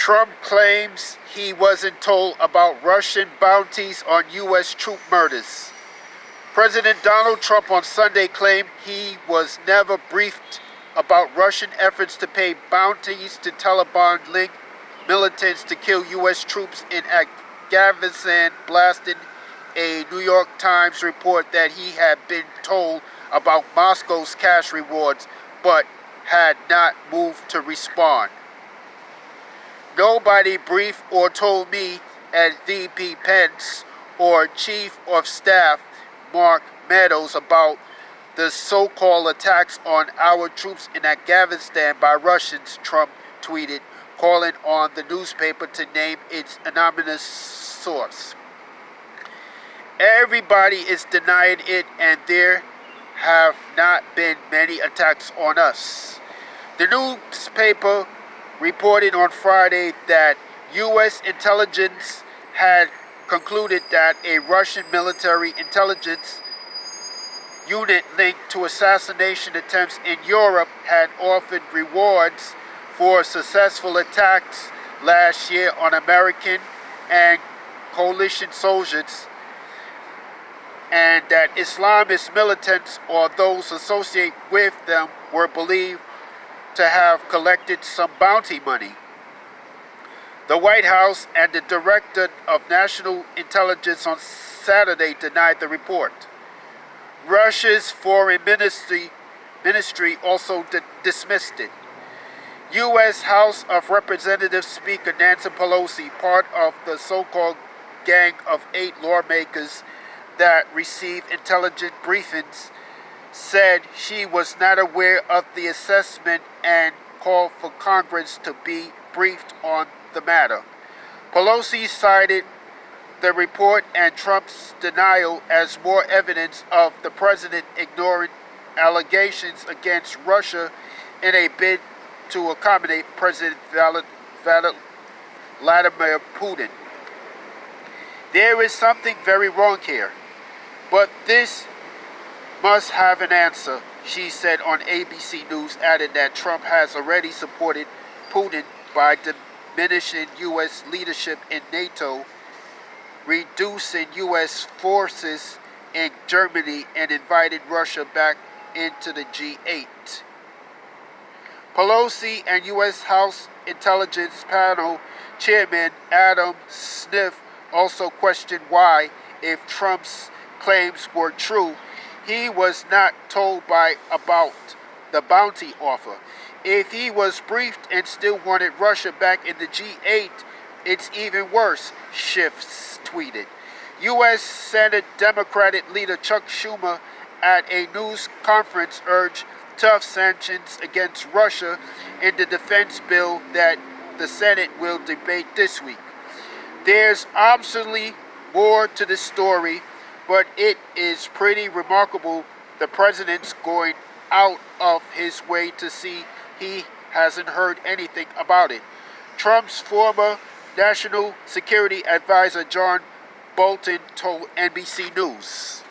Trump claims he wasn't told about Russian bounties on U.S. troop murders. President Donald Trump on Sunday claimed he was never briefed about Russian efforts to pay bounties to Taliban-linked militants to kill U.S. troops in Afghanistan, blasting a New York Times report that he had been told about Moscow's cash rewards, but had not moved to respond. Nobody briefed or told me at VP Pence or Chief of Staff Mark Meadows about the so-called attacks on our troops in Afghanistan by Russians, Trump tweeted, calling on the newspaper to name its anonymous source. Everybody is denying it, and there have not been many attacks on us. The newspaper reported on Friday that U.S. intelligence had concluded that a Russian military intelligence unit linked to assassination attempts in Europe had offered rewards for successful attacks last year on American and coalition soldiers, and that Islamist militants or those associated with them were believed to have collected some bounty money. The White House and the Director of National Intelligence on Saturday denied the report. Russia's Foreign Ministry also dismissed it. U.S. House of Representatives Speaker Nancy Pelosi, part of the so-called gang of 8 lawmakers that received intelligence briefings, said she was not aware of the assessment and called for Congress to be briefed on the matter. Pelosi cited the report and Trump's denial as more evidence of the president ignoring allegations against Russia in a bid to accommodate President Vladimir Putin. There is something very wrong here, but this must have an answer, she said on ABC News, adding that Trump has already supported Putin by diminishing U.S. leadership in NATO, reducing U.S. forces in Germany, and invited Russia back into the G8. Pelosi and U.S. House Intelligence Panel Chairman Adam Schiff also questioned why, if Trump's claims were true, he was not told about the bounty offer. If he was briefed and still wanted Russia back in the G8, it's even worse, Schiff tweeted. U.S. Senate Democratic leader Chuck Schumer at a news conference urged tough sanctions against Russia in the defense bill that the Senate will debate this week. There's absolutely more to the story, but it is pretty remarkable the president's going out of his way to see he hasn't heard anything about it. Trump's former National Security Advisor John Bolton told NBC News.